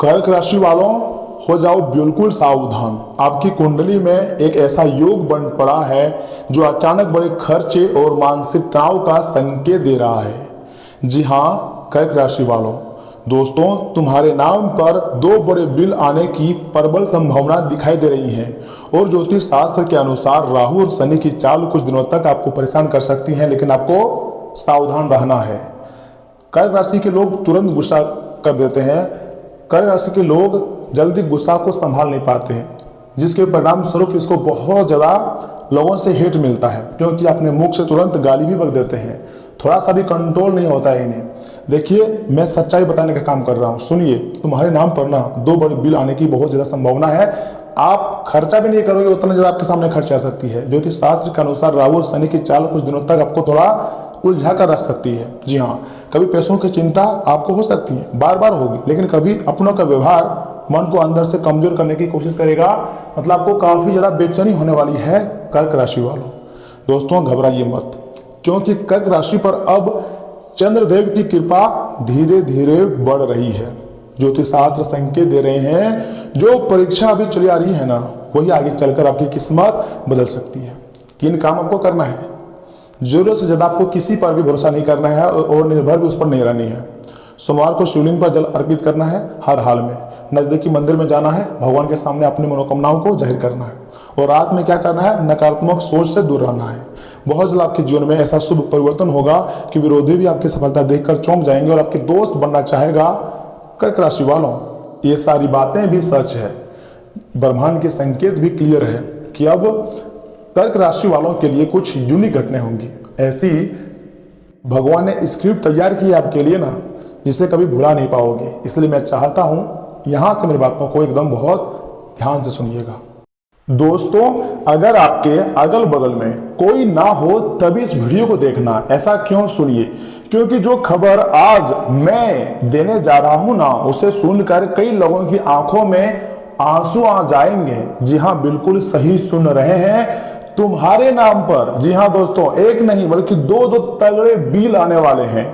कर्क राशि वालों, हो जाओ बिल्कुल सावधान। आपकी कुंडली में एक ऐसा योग बन पड़ा है जो अचानक बड़े खर्चे और मानसिक तनाव का संकेत दे रहा है। जी हाँ कर्क राशि वालों, दोस्तों तुम्हारे नाम पर 2 बड़े बिल आने की प्रबल संभावना दिखाई दे रही है और ज्योतिष शास्त्र के अनुसार राहु और शनि की चाल कुछ दिनों तक आपको परेशान कर सकती हैं, लेकिन आपको सावधान रहना है। कर्क राशि के लोग तुरंत गुस्सा कर देते हैं। कर्क राशि के लोग जल्दी गुस्सा को संभाल नहीं पाते हैं, जिसके परिणाम स्वरूप इसको बहुत ज़्यादा लोगों से हेट मिलता है, क्योंकि अपने मुख से तुरंत गाली भी बक देते हैं। थोड़ा सा भी कंट्रोल नहीं होता है इन्हें। देखिए मैं सच्चाई बताने का काम कर रहा हूँ, सुनिए। तुम्हारे नाम पर ना 2 बड़े बिल आने की बहुत ज़्यादा संभावना है। आप खर्चा भी नहीं करोगे उतना ज़्यादा आपके सामने खर्च आ सकती है। ज्योतिष शास्त्र के अनुसार राहु और शनि की चाल कुछ दिनों तक आपको थोड़ा उलझा कर रख सकती है। जी हाँ, कभी पैसों की चिंता आपको हो सकती है, बार बार होगी, लेकिन कभी अपनों का व्यवहार मन को अंदर से कमजोर करने की कोशिश करेगा। मतलब आपको काफ़ी ज़्यादा बेचैनी होने वाली है कर्क राशि वालों। दोस्तों घबराइए मत, क्योंकि कर्क राशि पर अब चंद्रदेव की कृपा धीरे धीरे बढ़ रही है। ज्योतिष शास्त्र संकेत दे रहे हैं जो परीक्षा अभी चली आ रही है ना, वही आगे चलकर आपकी किस्मत बदल सकती है। 3 काम आपको करना है। जरूरत से ज़्यादा आपको किसी पर भी भरोसा नहीं करना है और निर्भर भी उस पर नहीं रहनी है। सोमवार को शिवलिंग पर जल अर्पित करना है हर हाल में। नज़दीकी मंदिर में जाना है, भगवान के सामने अपनी मनोकामनाओं को जाहिर करना है। और रात में क्या करना है, नकारात्मक सोच से दूर रहना है। बहुत जल्द आपके जीवन में ऐसा शुभ परिवर्तन होगा कि विरोधी भी आपकी सफलता देखकर चौंक जाएंगे और आपके दोस्त बनना चाहेगा। कर्क राशि वालों, ये सारी बातें भी सच है। ब्रह्मांड के संकेत भी क्लियर है कि अब कर्क राशि वालों के लिए कुछ यूनिक घटनाएं होंगी। ऐसी भगवान ने स्क्रिप्ट तैयार की है आपके लिए ना, जिसे कभी भुला नहीं पाओगे। इसलिए मैं चाहता हूं यहां से मेरी बातों को एकदम बहुत ध्यान से सुनिएगा। दोस्तों अगर आपके अगल बगल में कोई ना हो तभी इस वीडियो को देखना। ऐसा क्यों, सुनिए। क्योंकि जो खबर आज मैं देने जा रहा हूं ना, उसे सुनकर कई लोगों की आंखों में आंसू आ जाएंगे। जी हाँ, बिल्कुल सही सुन रहे हैं। तुम्हारे नाम पर, जी हाँ दोस्तों, एक नहीं बल्कि 2 तगड़े बिल आने वाले हैं।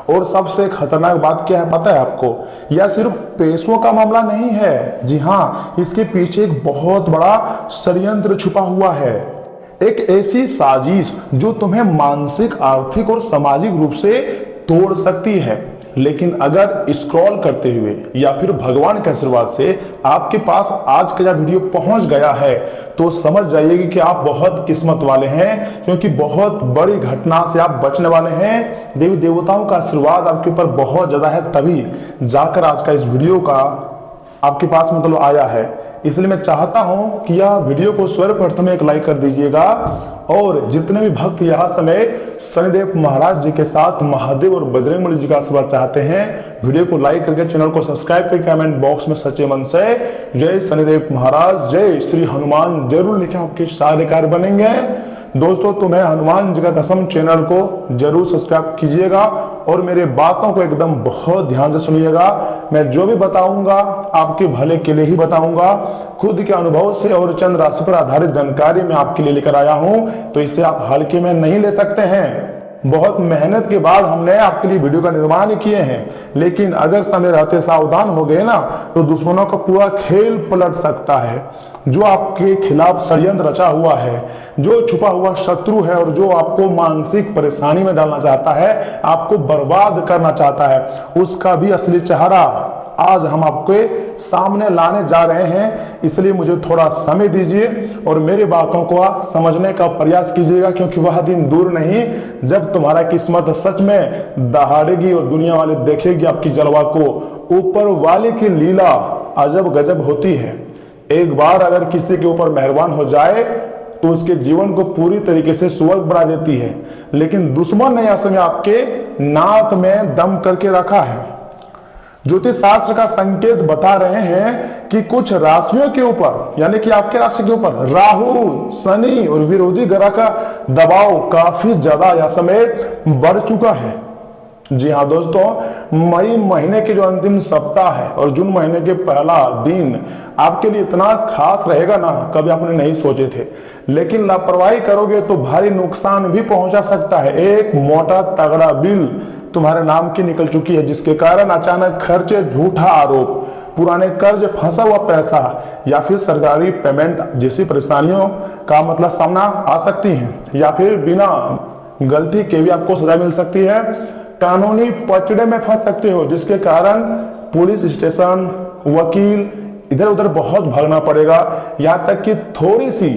और सबसे खतरनाक बात क्या है पता है आपको? यह सिर्फ पैसों का मामला नहीं है। जी हाँ, इसके पीछे एक बहुत बड़ा षड्यंत्र छुपा हुआ है। एक ऐसी साजिश जो तुम्हें मानसिक, आर्थिक और सामाजिक रूप से तोड़ सकती है। लेकिन अगर स्क्रॉल करते हुए या फिर भगवान के आशीर्वाद से आपके पास आज का यह वीडियो पहुंच गया है, तो समझ जाइए कि आप बहुत किस्मत वाले हैं, क्योंकि बहुत बड़ी घटना से आप बचने वाले हैं। देवी देवताओं का आशीर्वाद आपके ऊपर बहुत ज्यादा है, तभी जाकर आज का इस वीडियो का आपके पास मतलब आया है। इसलिए मैं चाहता हूं कि यह वीडियो को सर्वप्रथम एक लाइक कर दीजिएगा। और जितने भी भक्त यह समय शनिदेव महाराज जी के साथ महादेव और बजरंगबली जी का आशीर्वाद चाहते हैं, वीडियो को लाइक करके चैनल को सब्सक्राइब करके कमेंट बॉक्स में सच्चे मन से जय शनिदेव महाराज, जय श्री हनुमान जरूर लिखें। आपके सारे कार्य बनेंगे। दोस्तों तुम्हें हनुमान जी का कसम चैनल को जरूर सब्सक्राइब कीजिएगा और मेरे बातों को एकदम बहुत ध्यान से सुनिएगा। मैं जो भी बताऊंगा आपके भले के लिए ही बताऊंगा। खुद के अनुभव से और चंद्र राशि पर आधारित जानकारी मैं आपके लिए लेकर आया हूं, तो इसे आप हल्के में नहीं ले सकते हैं। बहुत मेहनत के बाद हमने आपके लिए वीडियो का निर्माण किए हैं, लेकिन अगर समय रहते सावधान हो गए ना, तो दुश्मनों का पूरा खेल पलट सकता है। जो आपके खिलाफ षड्यंत्र रचा हुआ है, जो छुपा हुआ शत्रु है और जो आपको मानसिक परेशानी में डालना चाहता है, आपको बर्बाद करना चाहता है, उसका भी असली चेहरा आज हम आपके सामने लाने जा रहे हैं। इसलिए मुझे थोड़ा समय दीजिए और मेरी बातों को समझने का प्रयास कीजिएगा, क्योंकि वह दिन दूर नहीं जब तुम्हारा किस्मत सच में दहाड़ेगी और दुनिया वाले देखेगी आपकी जलवा को। ऊपर वाले की लीला अजब गजब होती है। एक बार अगर किसी के ऊपर मेहरबान हो जाए तो उसके जीवन को पूरी तरीके से स्वर्ग बना देती है। लेकिन दुश्मन ने असली में आपके नाक में दम करके रखा है। ज्योतिष शास्त्र का संकेत बता रहे हैं कि कुछ राशियों के ऊपर, यानी कि आपके राशि के ऊपर राहु, शनि और विरोधी ग्रह का दबाव काफी ज्यादा यह समय बढ़ चुका है। जी हाँ दोस्तों, मई महीने के जो अंतिम सप्ताह है और जून महीने के पहला दिन आपके लिए इतना खास रहेगा ना, कभी आपने नहीं सोचे थे। लेकिन लापरवाही करोगे तो भारी नुकसान भी पहुंचा सकता है। एक मोटा तगड़ा बिल तुम्हारे नाम की निकल चुकी है, जिसके कारण अचानक खर्चे, झूठा आरोप, पुराने कर्ज, फंसा हुआ पैसा या फिर सरकारी पेमेंट जैसी परेशानियों का मतलब सामना आ सकती है, या फिर बिना गलती के भी आपको सजा मिल सकती है। कानूनी पचड़े में फंस सकते हो, जिसके कारण पुलिस स्टेशन, वकील, इधर उधर बहुत भागना पड़ेगा। यहाँ तक कि थोड़ी सी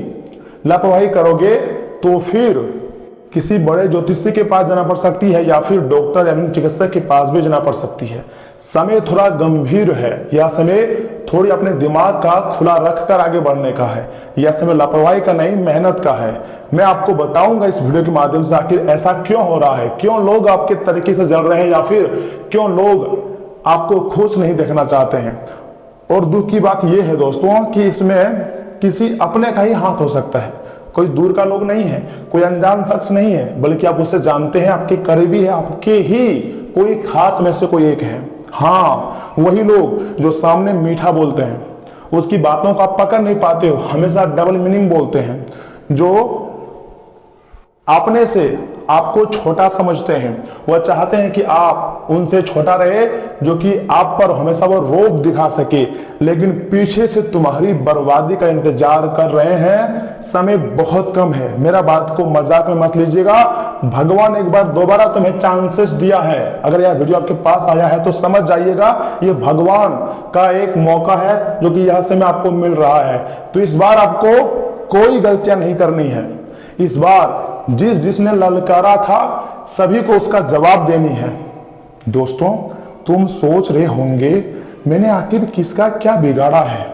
लापरवाही करोगे तो फिर किसी बड़े ज्योतिषी के पास जाना पड़ सकती है, या फिर डॉक्टर या चिकित्सक के पास भी जाना पड़ सकती है। समय थोड़ा गंभीर है, यह समय थोड़ी अपने दिमाग का खुला रखकर आगे बढ़ने का है। यह समय लापरवाही का नहीं, मेहनत का है। मैं आपको बताऊंगा इस वीडियो के माध्यम से आखिर ऐसा क्यों हो रहा है, क्यों लोग आपके तरीके से जल रहे हैं, या फिर क्यों लोग आपको खुश नहीं देखना चाहते हैं। और दुख की बात यह है दोस्तों कि इसमें किसी अपने का ही हाथ हो सकता है, कोई दूर का लोग नहीं है, कोई अनजान शख्स नहीं है, बल्कि आप उसे जानते हैं, आपके करीबी है, आपके ही कोई खास में से कोई एक है। हाँ, वही लोग जो सामने मीठा बोलते हैं, उसकी बातों का पकड़ नहीं पाते हो, हमेशा डबल मीनिंग बोलते हैं, जो अपने से आपको छोटा समझते हैं। वह चाहते हैं कि आप उनसे छोटा रहे, जो कि आप पर हमेशा वो रोब दिखा सके, लेकिन पीछे से तुम्हारी बर्बादी का इंतजार कर रहे हैं। समय बहुत कम है, मेरा बात को मजाक में मत लीजिएगा। भगवान एक बार दोबारा तुम्हें चांसेस दिया है। अगर यह वीडियो आपके पास आया है तो समझ जाइएगा, ये भगवान का एक मौका है जो कि यह समय आपको मिल रहा है। तो इस बार आपको कोई गलतियां नहीं करनी है। इस बार जिसने ललकारा था सभी को उसका जवाब देनी है। दोस्तों, तुम सोच रहे होंगे मैंने आखिर किसका क्या बिगाड़ा है।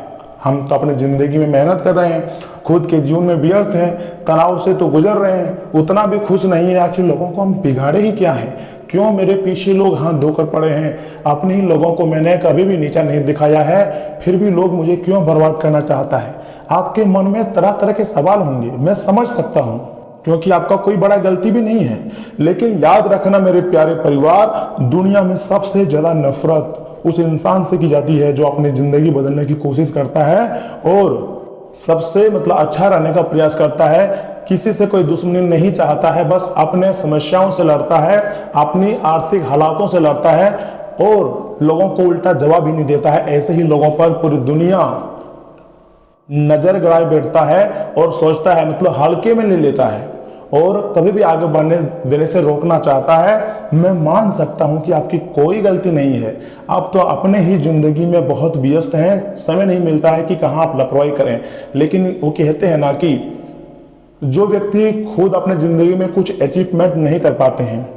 हम तो अपनी जिंदगी में मेहनत कर रहे हैं, खुद के जीवन में व्यस्त हैं, तनाव से तो गुजर रहे हैं, उतना भी खुश नहीं है। आखिर लोगों को हम बिगाड़े ही क्या है? क्यों मेरे पीछे लोग हाथ धोकर पड़े हैं? अपने ही लोगों को मैंने कभी भी नीचा नहीं दिखाया है, फिर भी लोग मुझे क्यों बर्बाद करना चाहता है? आपके मन में तरह तरह के सवाल होंगे, मैं समझ सकता हूं, क्योंकि आपका कोई बड़ा गलती भी नहीं है। लेकिन याद रखना मेरे प्यारे परिवार, दुनिया में सबसे ज्यादा नफरत उस इंसान से की जाती है जो अपनी जिंदगी बदलने की कोशिश करता है और सबसे अच्छा रहने का प्रयास करता है। किसी से कोई दुश्मनी नहीं चाहता है, बस अपने समस्याओं से लड़ता है, अपनी आर्थिक हालातों से लड़ता है और लोगों को उल्टा जवाब ही नहीं देता है। ऐसे ही लोगों पर पूरी दुनिया नजर गड़ाए बैठता है और सोचता है, हल्के में ले लेता है और कभी भी आगे बढ़ने देने से रोकना चाहता है। मैं मान सकता हूं कि आपकी कोई गलती नहीं है, आप तो अपने ही जिंदगी में बहुत व्यस्त हैं, समय नहीं मिलता है कि कहां आप लापरवाही करें। लेकिन वो कहते हैं ना कि जो व्यक्ति खुद अपने जिंदगी में कुछ अचीवमेंट नहीं कर पाते हैं,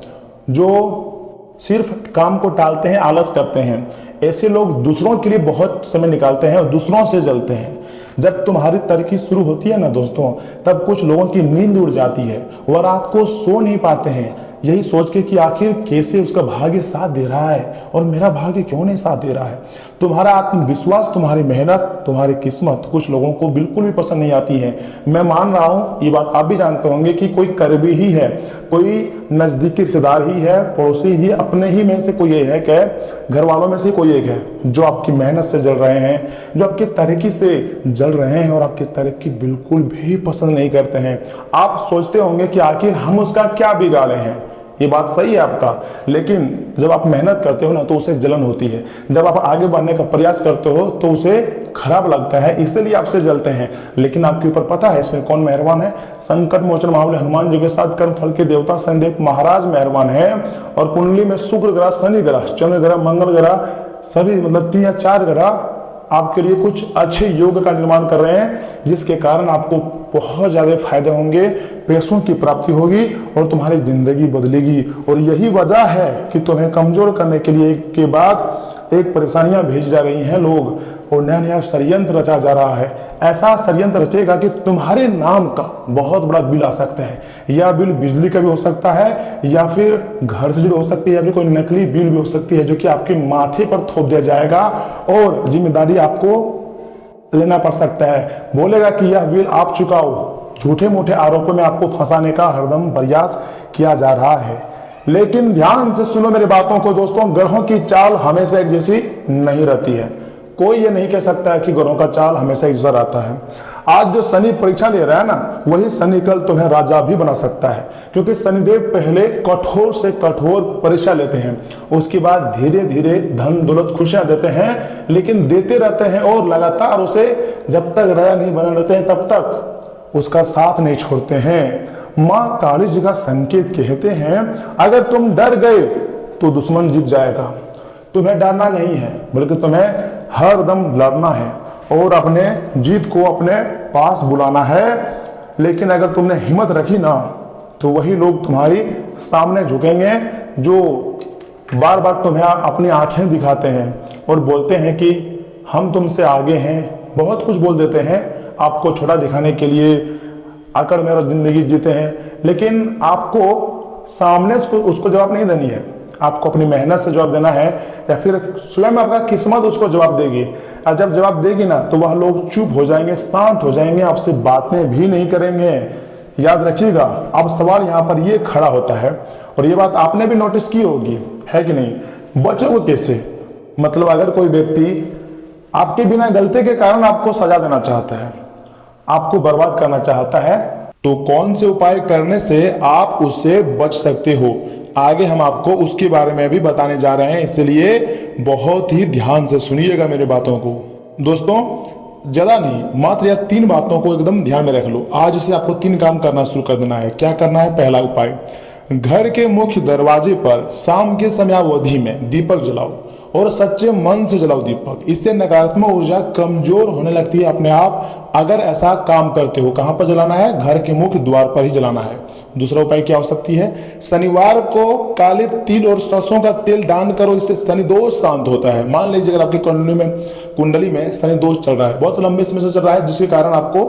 जो सिर्फ काम को टालते हैं, आलस करते हैं, ऐसे लोग दूसरों के लिए बहुत समय निकालते हैं और दूसरों से जलते हैं। जब तुम्हारी तरक्की शुरू होती है ना दोस्तों, तब कुछ लोगों की नींद उड़ जाती है, वह रात को सो नहीं पाते हैं, यही सोच के कि आखिर कैसे उसका भाग्य साथ दे रहा है और मेरा भाग्य क्यों नहीं साथ दे रहा है। तुम्हारा आत्मविश्वास, तुम्हारी मेहनत, तुम्हारी किस्मत कुछ लोगों को बिल्कुल भी पसंद नहीं आती है। मैं मान रहा हूँ, ये बात आप भी जानते होंगे कि कोई करीबी ही है, कोई नजदीकी रिश्तेदार ही है, पड़ोसी ही, अपने ही में से कोई एक है, क्या घर वालों में से कोई एक है जो आपकी मेहनत से जल रहे हैं, जो आपकी तरक्की से जल रहे हैं और आपकी तरक्की बिल्कुल भी पसंद नहीं करते हैं। आप सोचते होंगे कि आखिर हम उसका क्या बिगाड़े हैं। ये बात सही है आपका, लेकिन जब आप मेहनत करते हो ना तो उसे जलन होती है। जब आप आगे बढ़ने का प्रयास करते हो तो उसे खराब लगता है, इसलिए आपसे जलते हैं। लेकिन आपके ऊपर पता है इसमें कौन मेहरबान है? संकट मोचन महाबली हनुमान जी के साथ कर्म फल के देवता शनिदेव महाराज मेहरबान है। और कुंडली में शुक्र ग्रह, शनि ग्रह, चंद्र ग्रह, मंगल ग्रह, सभी 3 या 4 ग्रह आपके लिए कुछ अच्छे योग का निर्माण कर रहे हैं, जिसके कारण आपको बहुत ज्यादा फायदे होंगे, पैसों की प्राप्ति होगी और तुम्हारी जिंदगी बदलेगी। और यही वजह है कि तुम्हें कमजोर करने के लिए एक के बाद एक परेशानियां भेजी जा रही हैं लोग, और नया नया षड्यंत्र रचा जा रहा है। ऐसा षड्यंत्र रचेगा कि तुम्हारे नाम का बहुत बड़ा बिल आ सकता है। यह बिल बिजली का भी हो सकता है, या फिर घर से जुड़ी हो सकती है, या फिर कोई नकली बिल भी हो सकती है, जो कि आपके माथे पर थोप दिया जाएगा और जिम्मेदारी आपको लेना पड़ सकता है। बोलेगा कि यह बिल आप चुकाओ। झूठे मूठे आरोपों में आपको फंसाने का हरदम प्रयास किया जा रहा है। लेकिन ध्यान से सुनो मेरी बातों को दोस्तों, ग्रहों की चाल हमेशा एक जैसी नहीं रहती है। कोई ये नहीं कह सकता है कि ग्रहों का चाल हमेशा एक जैसा रहता है। आज जो शनि परीक्षा ले रहा है ना, वही शनि कल तुम्हें राजा भी बना सकता है, क्योंकि शनिदेव पहले कठोर से कठोर परीक्षा लेते हैं, उसके बाद धीरे धीरे धन दौलत खुशियां देते हैं, लेकिन देते रहते हैं और लगातार उसे जब तक राजा नहीं बना रहते हैं तब तक उसका साथ नहीं छोड़ते हैं। माँ काली जी का संकेत कहते हैं, अगर तुम डर गए तो दुश्मन जीत जाएगा। तुम्हें डरना नहीं है, बल्कि तुम्हें हर दम लड़ना है और अपने जीत को अपने पास बुलाना है। लेकिन अगर तुमने हिम्मत रखी ना, तो वही लोग तुम्हारी सामने झुकेंगे जो बार बार तुम्हें अपनी आंखें दिखाते हैं और बोलते हैं कि हम तुमसे आगे हैं, बहुत कुछ बोल देते हैं आपको छोटा दिखाने के लिए, अकड़ मेरा जिंदगी जीते हैं। लेकिन आपको सामने उसको जवाब नहीं देनी है, आपको अपनी मेहनत से जवाब देना है, या फिर स्वयं आपका किस्मत उसको जवाब देगी। और जब जवाब देगी ना, तो वह लोग चुप हो जाएंगे, शांत हो जाएंगे, आपसे बातें भी नहीं करेंगे। याद रखिएगा, अब सवाल यहाँ पर ये खड़ा होता है, और ये बात आपने भी नोटिस की होगी, है कि नहीं, बचोगे कैसे? मतलब अगर कोई व्यक्ति आपके बिना गलती के कारण आपको सजा देना चाहता है, आपको बर्बाद करना चाहता है, तो कौन से उपाय करने से आप उससे बच सकते हो, आगे हम आपको उसके बारे में भी बताने जा रहे हैं, इसलिए बहुत ही ध्यान से सुनिएगा मेरी बातों को। दोस्तों ज्यादा नहीं, मात्र यह 3 बातों को एकदम ध्यान में रख लो। आज से आपको 3 काम करना शुरू कर देना है। क्या करना है? पहला उपाय, घर के मुख्य दरवाजे पर शाम के समयावधि में दीपक जलाओ और सच्चे मन से जलाओ दीपक। इससे नकारात्मक ऊर्जा कमजोर होने लगती है अपने आप, अगर ऐसा काम करते हो। कहां पर जलाना है? घर के मुख्य द्वार पर ही जलाना है। दूसरा उपाय क्या हो सकती है? शनिवार को काले तिल और सरसों का तेल दान करो, इससे शनि दोष शांत होता है। मान लीजिए अगर आपकी कुंडली में शनि दोष चल रहा है, बहुत लंबे समय से चल रहा है, जिसके कारण आपको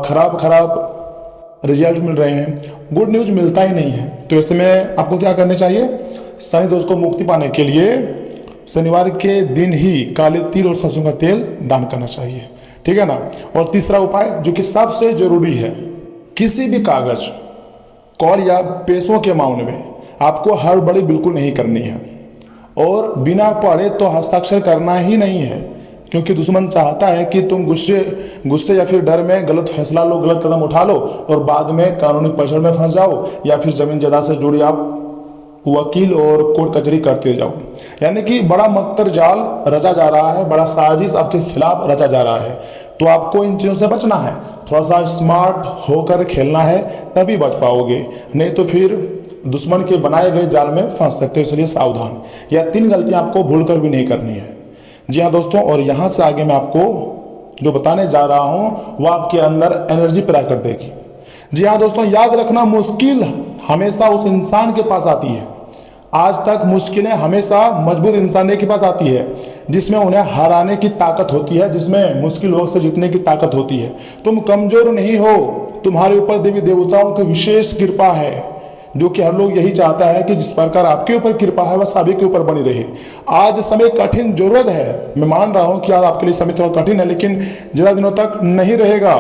खराब रिजल्ट मिल रहे हैं, गुड न्यूज मिलता ही नहीं है, तो ऐसे में आपको क्या करना चाहिए? शनि दोष को मुक्ति पाने के लिए शनिवार के दिन ही काले तिल और सरसों का तेल दान करना चाहिए, ठीक है ना। और तीसरा उपाय जो कि सबसे जरूरी है, किसी भी कागज, कॉल या पैसों के मामले में आपको हड़बड़ी बिल्कुल नहीं करनी है, और बिना पढ़े तो हस्ताक्षर करना ही नहीं है, क्योंकि दुश्मन चाहता है कि तुम गुस्से या फिर डर में गलत फैसला लो, गलत कदम उठा लो और बाद में कानूनी पकड़ में फंस जाओ, या फिर जमीन जायदाद से जुड़ी आप वकील और कोर्ट कचहरी करते जाओ। यानी कि बड़ा मक्कर जाल रचा जा रहा है, बड़ा साजिश आपके खिलाफ रचा जा रहा है। तो आपको इन चीज़ों से बचना है, थोड़ा सा स्मार्ट होकर खेलना है, तभी बच पाओगे, नहीं तो फिर दुश्मन के बनाए गए जाल में फंस सकते हो। इसलिए सावधान। यह 3 गलतियां आपको भूलकर भी नहीं करनी है। जी हाँ दोस्तों, और यहाँ से आगे मैं आपको जो बताने जा रहा हूँ वह आपके अंदर एनर्जी पैदा कर देगी। जी हाँ दोस्तों, याद रखना, मुश्किल हमेशा उस इंसान के पास आती है। आज तक मुश्किलें हमेशा मजबूत इंसान के पास आती है, जिसमें उन्हें हराने की ताकत होती है, जिसमें मुश्किल वक्त से जीतने की ताकत होती है। तुम कमजोर नहीं हो, तुम्हारे ऊपर देवी देवताओं की विशेष कृपा है, जो कि हर लोग यही चाहता है कि जिस प्रकार आपके ऊपर कृपा है वह सभी के ऊपर बनी रहे। आज समय कठिन जरूरत है, मैं मान रहा हूं कि आज आपके लिए समय थोड़ा कठिन है, लेकिन ज्यादा दिनों तक नहीं रहेगा।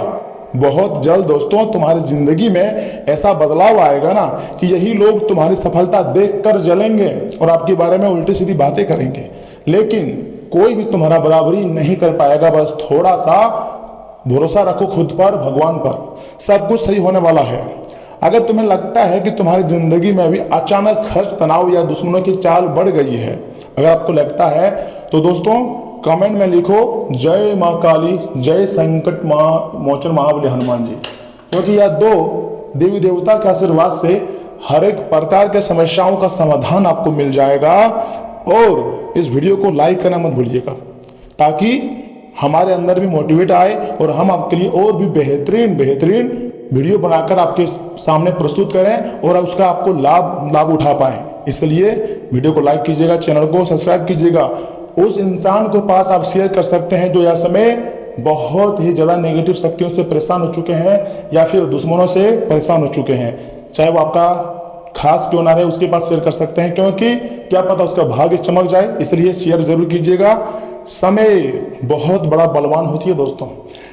बहुत जल्द दोस्तों तुम्हारी जिंदगी में ऐसा बदलाव आएगा ना कि यही लोग तुम्हारी सफलता देखकर जलेंगे और आपके बारे में उल्टी सीधी बातें करेंगे, लेकिन कोई भी तुम्हारा बराबरी नहीं कर पाएगा। बस थोड़ा सा भरोसा रखो खुद पर, भगवान पर, सब कुछ सही होने वाला है। अगर तुम्हें लगता है कि तुम्हारी जिंदगी में अभी अचानक खर्च, तनाव या दुश्मनों की चाल बढ़ गई है, अगर आपको लगता है तो दोस्तों कमेंट में लिखो जय माँ काली, जय संकट मोचन महाबली हनुमान जी, क्योंकि यह 2 देवी देवता के आशीर्वाद से हर एक प्रकार के समस्याओं का समाधान आपको मिल जाएगा। और इस वीडियो को लाइक करना मत भूलिएगा, ताकि हमारे अंदर भी मोटिवेट आए और हम आपके लिए और भी बेहतरीन वीडियो बनाकर आपके सामने प्रस्तुत करें और उसका आपको लाभ उठा पाएं। इसलिए वीडियो को लाइक कीजिएगा, चैनल को सब्सक्राइब कीजिएगा। उस इंसान को पास आप शेयर कर सकते हैं जो यह समय बहुत ही ज़्यादा नेगेटिव शक्तियों से परेशान हो चुके हैं या फिर दुश्मनों से परेशान हो चुके हैं। चाहे वो आपका खास क्यों ना रहे, उसके पास शेयर कर सकते हैं, क्योंकि क्या पता उसका भाग्य चमक जाए। इसलिए शेयर जरूर कीजिएगा। समय बहुत बड़ा बलवान होती है दोस्तों,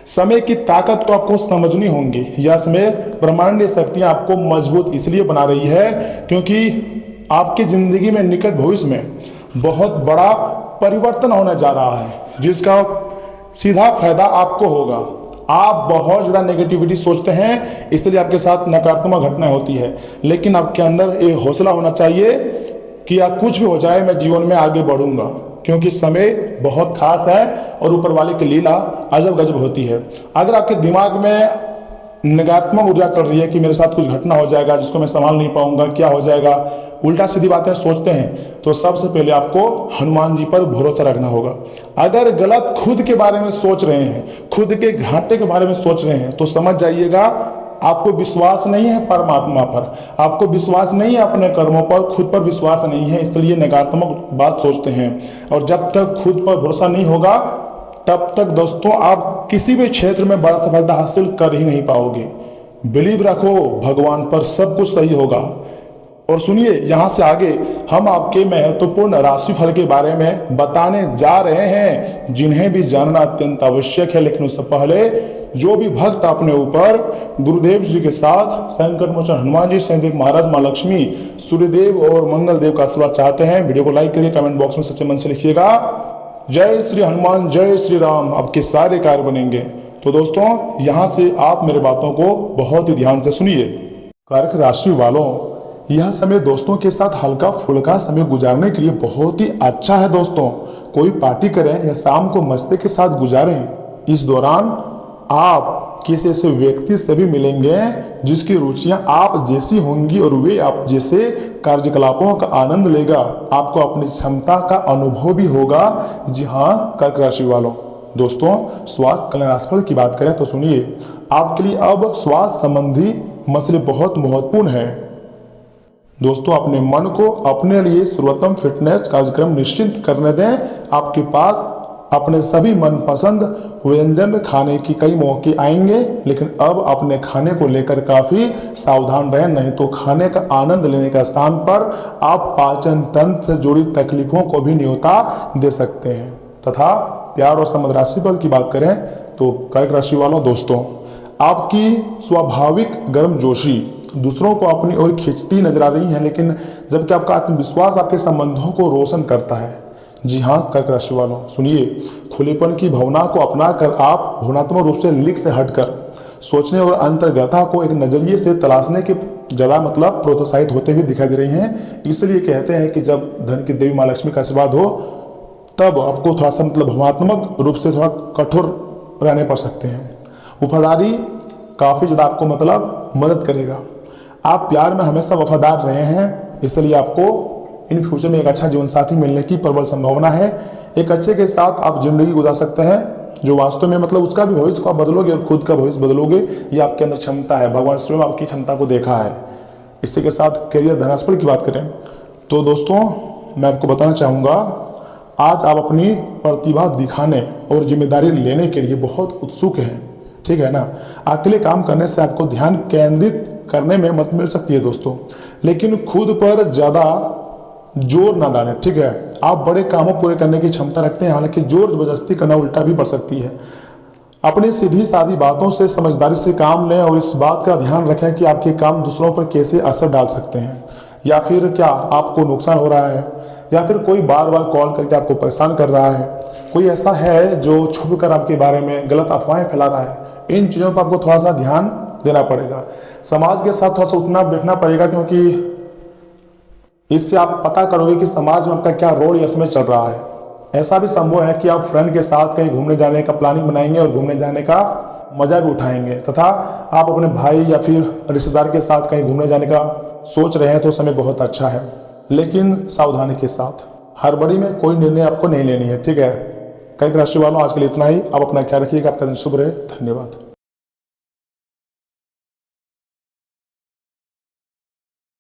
समय की ताकत को आपको समझनी होगी। यह समय ब्रह्मांडीय शक्तियां आपको मजबूत इसलिए बना रही है क्योंकि आपकी जिंदगी में निकट भविष्य में बहुत बड़ा परिवर्तन होने जा रहा है, जिसका सीधा फायदा आपको होगा। आप बहुत ज़्यादा नेगेटिविटी सोचते हैं, इसलिए आपके साथ नकारात्मक घटनाएं होती है। लेकिन आपके अंदर ये हौसला होना चाहिए कि या कुछ भी हो जाए मैं जीवन में आगे बढ़ूंगा, क्योंकि समय बहुत खास है और ऊपर वाले की लीला अजब गजब होती है। अगर आपके दिमाग में नकारात्मक ऊर्जा चल रही है कि मेरे साथ कुछ घटना हो जाएगा जिसको मैं संभाल नहीं पाऊंगा, क्या हो जाएगा, उल्टा सीधी बातें सोचते हैं, तो सबसे पहले आपको हनुमान जी पर भरोसा रखना होगा। अगर गलत खुद के बारे में सोच रहे हैं, खुद के घाटे के बारे में सोच रहे हैं, तो समझ जाइएगा आपको विश्वास नहीं है परमात्मा पर, आपको विश्वास नहीं है अपने कर्मों पर, खुद पर विश्वास नहीं है, इसलिए नकारात्मक बात सोचते हैं। और जब तक खुद पर भरोसा नहीं होगा तब तक दोस्तों आप किसी भी क्षेत्र में बड़ा सफलता हासिल कर ही नहीं पाओगे। बिलीव रखो भगवान पर, सब कुछ सही होगा। और सुनिए, यहाँ से आगे हम आपके महत्वपूर्ण राशिफल के बारे में बताने जा रहे हैं, जिन्हें भी जानना अत्यंत आवश्यक है। लेकिन उससे पहले जो भी भक्त अपने ऊपर गुरुदेव जी के साथ संकट मोचन हनुमान जी, शनिदेव महाराज, माँ लक्ष्मी, सूर्यदेव और मंगल देव का आशीर्वाद चाहते हैं, वीडियो को लाइक करिए, कमेंट बॉक्स में सच्चे मन से लिखिएगा जय श्री हनुमान, जय श्री राम, आपके सारे कार्य बनेंगे। तो दोस्तों, यहाँ से आप मेरे बातों को बहुत ही ध्यान से सुनिए। कर्क राशि वालों, यह समय दोस्तों के साथ हल्का फुल्का समय गुजारने के लिए बहुत ही अच्छा है। दोस्तों, कोई पार्टी करें या शाम को मस्ती के साथ गुजारें। इस दौरान आप किसी ऐसे व्यक्ति से भी मिलेंगे जिसकी रुचियां आप जैसी होंगी और वे आप जैसे कार्यकलापों का आनंद लेगा। आपको अपनी क्षमता का अनुभव भी होगा। जी हाँ कर्क राशि वालों, दोस्तों स्वास्थ्य कल्याण राशिफल की बात करें तो सुनिए, आपके लिए अब स्वास्थ्य संबंधी मसले बहुत महत्वपूर्ण है। दोस्तों, अपने मन को अपने लिए सर्वोत्तम फिटनेस कार्यक्रम निश्चित करने दें। आपके पास अपने सभी मनपसंद व्यंजन खाने की कई मौके आएंगे, लेकिन अब अपने खाने को लेकर काफी सावधान रहें, नहीं तो खाने का आनंद लेने का स्थान पर आप पाचन तंत्र से जुड़ी तकलीफों को भी न्योता दे सकते हैं। तथा प्यार और संबंध राशिफल की बात करें तो कर्क राशि वालों, दोस्तों आपकी स्वाभाविक गर्मजोशी दूसरों को अपनी ओर खींचती नजर आ रही है, लेकिन जबकि आपका आत्मविश्वास आपके संबंधों को रोशन करता है। जी हाँ कर्क राशि वालों, सुनिए, खुलेपन की भावना को अपनाकर आप भावनात्मक रूप से लिंक से हटकर सोचने और अंतर्गता को एक नजरिए से तलाशने के ज्यादा प्रोत्साहित होते हुए दिखाई दे रही हैं। इसलिए कहते हैं कि जब धन की देवी माँ लक्ष्मी का आशीर्वाद हो तब आपको थोड़ा सा भावनात्मक रूप से थोड़ा कठोर रहने पड़ सकते हैं। वफादारी काफी ज्यादा आपको मदद करेगा। आप प्यार में हमेशा वफादार रहे हैं, इसलिए आपको इन फ्यूचर में एक अच्छा जीवन साथी मिलने की प्रबल संभावना है। एक अच्छे के साथ आप जिंदगी गुजार सकते हैं, जो वास्तव में उसका भी भविष्य को आप बदलोगे और खुद का भविष्य बदलोगे। ये आपके अंदर क्षमता है, भगवान स्वयं आपकी क्षमता को देखा है। इसी के साथ करियर धनास्फल की बात करें तो दोस्तों मैं आपको बताना चाहूँगा, आज आप अपनी प्रतिभा दिखाने और जिम्मेदारी लेने के लिए बहुत उत्सुक हैं, ठीक है ना। अकेले काम करने से आपको ध्यान केंद्रित करने में मदद मिल सकती है दोस्तों, लेकिन खुद पर ज़्यादा जोर ना डालें, ठीक है। आप बड़े कामों पूरे करने की क्षमता रखते हैं, हालांकि जोर जबरदस्ती करना उल्टा भी पड़ सकती है। अपनी सीधी सादी बातों से समझदारी से काम लें और इस बात का ध्यान रखें कि आपके काम दूसरों पर कैसे असर डाल सकते हैं, या फिर क्या आपको नुकसान हो रहा है, या फिर कोई बार बार कॉल करके आपको परेशान कर रहा है, कोई ऐसा है जो छुप कर आपके बारे में गलत अफवाहें फैला रहा है। इन चीज़ों पर आपको थोड़ा सा ध्यान देना पड़ेगा। समाज के साथ थोड़ा सा उठना बैठना पड़ेगा, क्योंकि इससे आप पता करोगे कि समाज में आपका क्या रोल इसमें चल रहा है। ऐसा भी संभव है कि आप फ्रेंड के साथ कहीं घूमने जाने का प्लानिंग बनाएंगे और घूमने जाने का मजा भी उठाएंगे, तथा आप अपने भाई या फिर रिश्तेदार के साथ कहीं घूमने जाने का सोच रहे हैं तो समय बहुत अच्छा है, लेकिन सावधानी के साथ। हड़बड़ी में कोई निर्णय आपको नहीं लेनी है, ठीक है। कर्क राशि वालों, आज के लिए इतना ही। आप अपना ख्याल रखिएगा। आपका दिन शुभ रहे। धन्यवाद।